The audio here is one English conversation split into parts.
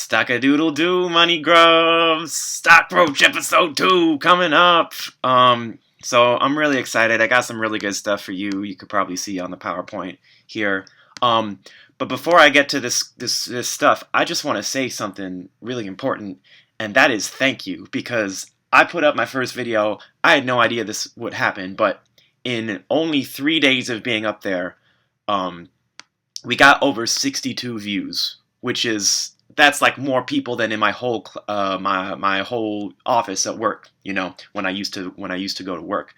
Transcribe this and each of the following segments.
Stock-a-doodle-DO, money grubs, Stock Roach episode 2 coming up. So I'm really excited. I got some really good stuff for you. You could probably see on the PowerPoint here. But before I get to this stuff, I just want to say something really important, and that is thank you, because I put up my first video. I had no idea this would happen, but in only 3 days of being up there, we got over 62 views, which is that's like more people than in my whole my whole office at work. You know, when I used to go to work.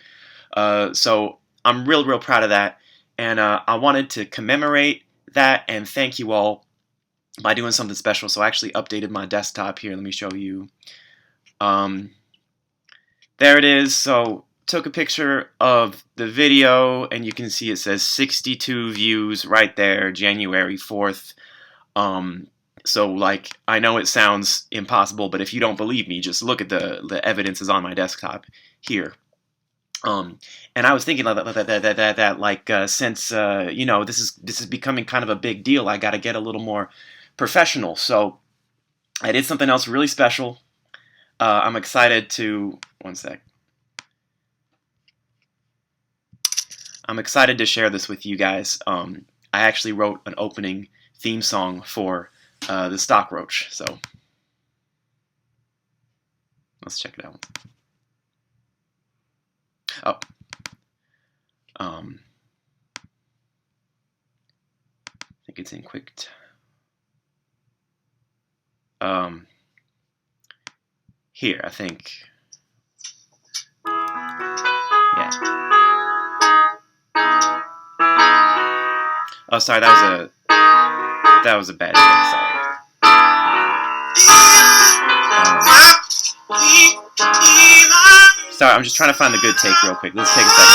So I'm real proud of that, and I wanted to commemorate that and thank you all by doing something special. So I actually updated my desktop here. Let me show you. There it is. So took a picture of the video, and you can see it says 62 views right there, January 4th. So like, I know it sounds impossible, but if you don't believe me, just look at the evidence is on my desktop here. And I was thinking that like since you know, this is becoming kind of a big deal, I got to get a little more professional. So I did something else really special. I'm excited to one sec. I'm excited to share this with you guys. I actually wrote an opening theme song for the Stock Roach, so let's check it out. Oh, I think it's in quick. Here, I think. Yeah. Oh, sorry, that was a bad thing. Sorry. Sorry, I'm just trying to find the good take real quick. Let's take a second.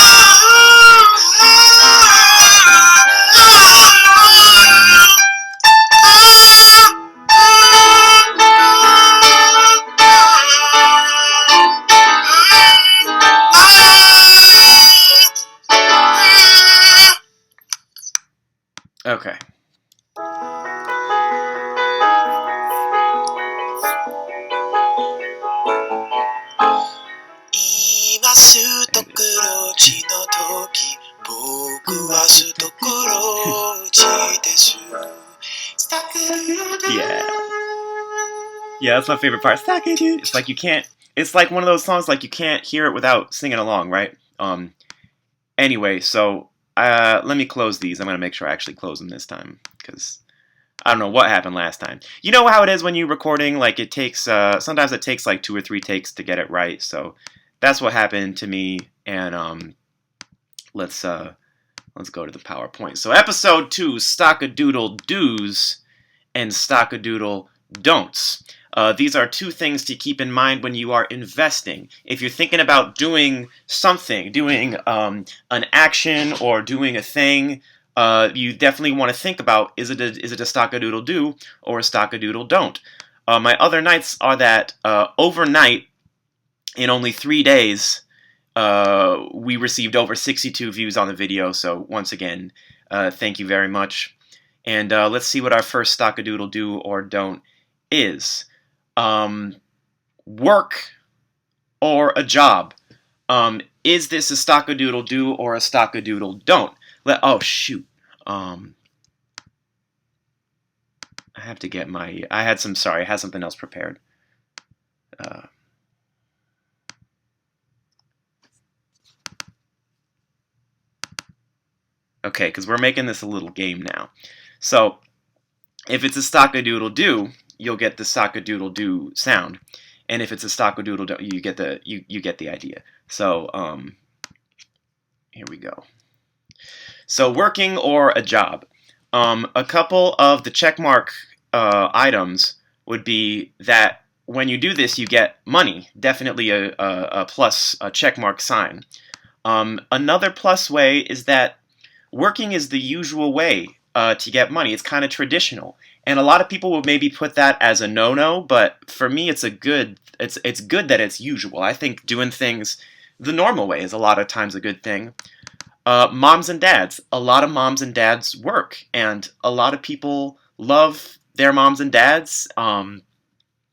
Okay. Yeah, that's my favorite part. Stock-a-doodle. It's like you can't. It's like one of those songs like you can't hear it without singing along, right? Anyway, so let me close these. I'm gonna make sure I actually close them this time, because I don't know what happened last time. You know how it is when you're recording, like it takes sometimes it takes like 2 or 3 takes to get it right. So that's what happened to me, and let's go to the PowerPoint. So episode 2, Stock-a-doodle-DOs and Stock-a-doodle-DONTs. These are 2 things to keep in mind when you are investing. If you're thinking about doing something, doing an action or doing a thing, you definitely want to think about, is it a Stock-a-doodle-DO or a Stock-a-doodle-DONT? My other nights are that overnight, in only 3 days, we received over 62 views on the video. So once again, thank you very much. And let's see what our first Stock-a-doodle-DO or DONT is. Work or a job. Is this a Stock-a-doodle-DO or a Stock-a-doodle-DONT? Oh shoot. I have to get my. I had something else prepared. Okay, because we're making this a little game now. So if it's a Stock-a-doodle-DO, you'll get the Stock-a-doodle-DO sound, and if it's a Stock-a-doodle-DO, you get the idea. So here we go. So working or a job. A couple of the checkmark items would be that when you do this, you get money. Definitely a plus, a checkmark sign. Another plus way is that working is the usual way to get money. It's kind of traditional, and a lot of people would maybe put that as a no-no. But for me, it's good that it's usual. I think doing things the normal way is a lot of times a good thing. Moms and dads. A lot of moms and dads work, and a lot of people love their moms and dads.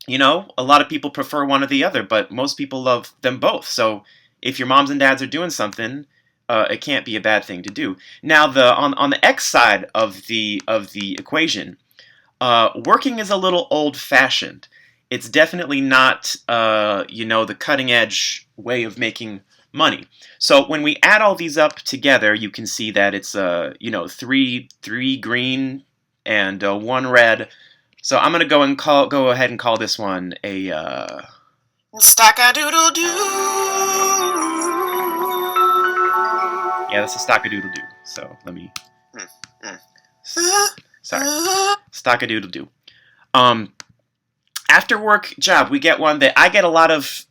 You know, a lot of people prefer one or the other, but most people love them both. So if your moms and dads are doing something, it can't be a bad thing to do. Now, on the X side of the equation, working is a little old-fashioned. It's definitely not, the cutting edge way of making money. So when we add all these up together, you can see that it's three green and one red. So I'm gonna go ahead and call this one a Stock-a-doodle-doo. Yeah, that's a Stock-a-doodle-doo. So let me. Sorry, Stock-a-doodle-doo. After work job, we get one that I get a lot of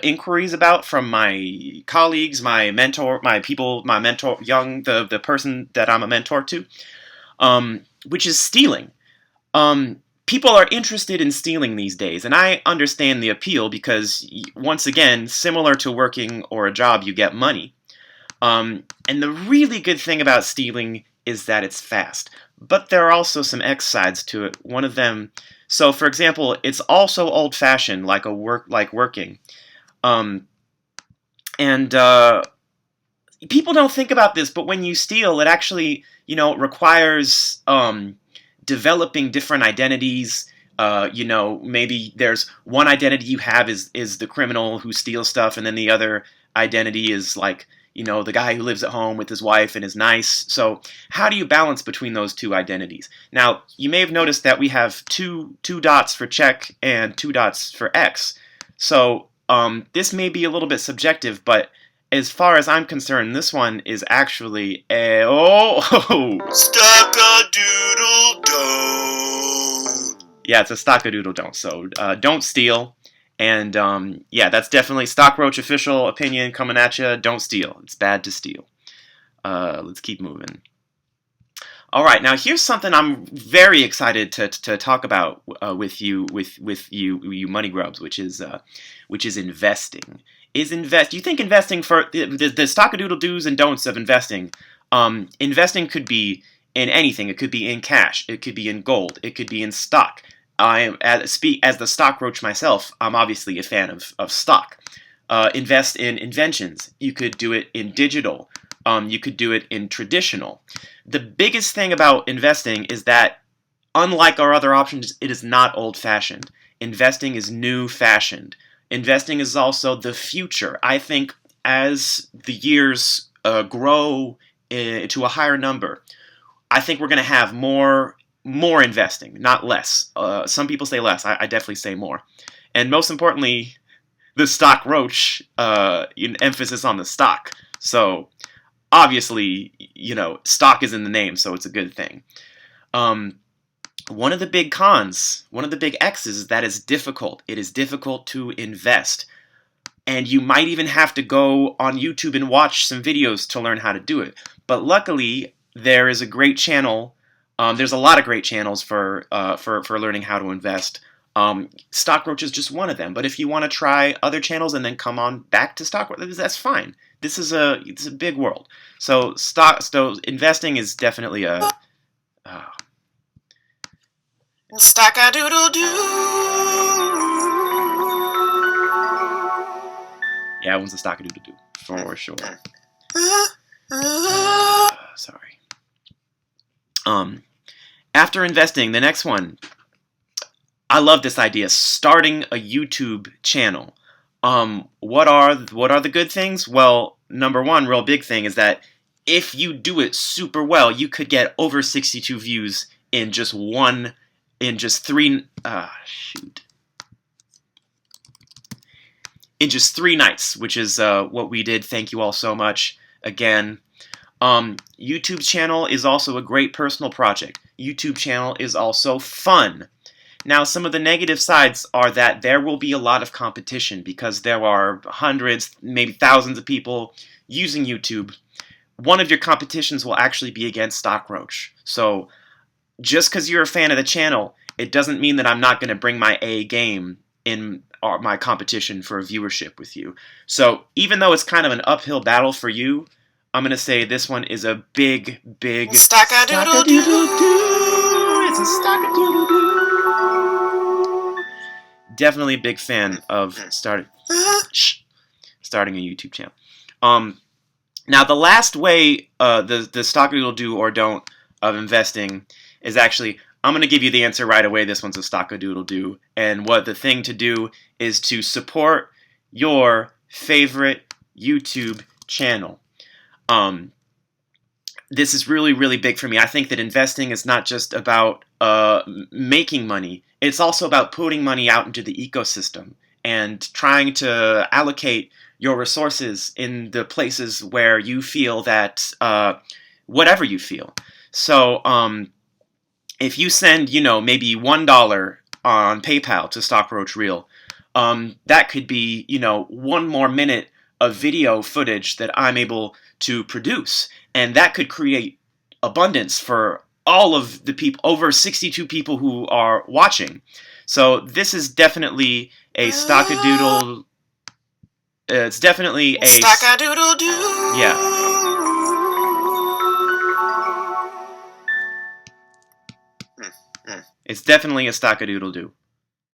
inquiries about from my colleagues, my mentor, the person that I'm a mentor to, which is stealing. People are interested in stealing these days, and I understand the appeal because, once again, similar to working or a job, you get money. And the really good thing about stealing is that it's fast. But there are also some X sides to it. One of them, so for example, it's also old-fashioned, like working. And people don't think about this, but when you steal, it actually, requires developing different identities. Maybe there's one identity you have is the criminal who steals stuff, and then the other identity is like, the guy who lives at home with his wife and is nice. So how do you balance between those two identities? Now, you may have noticed that we have two dots for check and 2 dots for X. So this may be a little bit subjective, but as far as I'm concerned, this one is actually a Stock-a-doodle-DO. Yeah, it's a Stock-a-doodle-DONT. So don't steal. And that's definitely Stockroach official opinion coming at you. Don't steal. It's bad to steal. Let's keep moving. All right, now here's something I'm very excited to talk about with you money grubs, which is investing. Do you think investing for the Stock-a-doodle-do's and don'ts of investing? Investing could be in anything. It could be in cash. It could be in gold. It could be in stock. As the stock roach myself, I'm obviously a fan of stock. Invest in inventions. You could do it in digital. You could do it in traditional. The biggest thing about investing is that, unlike our other options, it is not old-fashioned. Investing is new-fashioned. Investing is also the future. I think as the years grow to a higher number, I think we're going to have more investing, not less. Some people say less. I definitely say more. And most importantly, the stock roach, emphasis on the stock. So obviously, stock is in the name, so it's a good thing. One of the big cons, one of the big X's is that it's difficult. It is difficult to invest. And you might even have to go on YouTube and watch some videos to learn how to do it. But luckily, there is a great channel. There's a lot of great channels for learning how to invest. Stockroach is just one of them. But if you want to try other channels and then come on back to Stockroach, that's fine. It's a big world. So investing is definitely a Stock-a-doodle-doo. Yeah, it was a Stock-a-doodle-doo for sure. Sorry. After investing, the next one. I love this idea. Starting a YouTube channel. What are the good things? Well, number one, real big thing is that if you do it super well, you could get over 62 views in just three nights, which is what we did. Thank you all so much again. YouTube channel is also a great personal project. YouTube channel is also fun. Now, some of the negative sides are that there will be a lot of competition because there are hundreds, maybe thousands of people using YouTube. One of your competitions will actually be against Stockroach. So just because you're a fan of the channel, it doesn't mean that I'm not going to bring my A game in my competition for viewership with you. So even though it's kind of an uphill battle for you, I'm going to say this one is a big Stock-a-doodle-doo. It's a Stock-a-doodle-doo. definitely a big fan of starting a YouTube channel. Now the last way, the Stock-a-doodle-do or don't of investing is actually, I'm going to give you the answer right away. This one's a Stock-a-doodle-do, and what the thing to do is to support your favorite YouTube channel. This is really, really big for me. I think that investing is not just about making money. It's also about putting money out into the ecosystem and trying to allocate your resources in the places where you feel that, whatever you feel. So if you send, maybe $1 on PayPal to Stockroach Reel, that could be, 1 more minute of video footage that I'm able to produce. And that could create abundance for all of the people, over 62 people who are watching. So this is definitely a Stock-a-doodle. It's definitely a Stock-a-doodle-do. Yeah. It's definitely a Stock-a-doodle-do.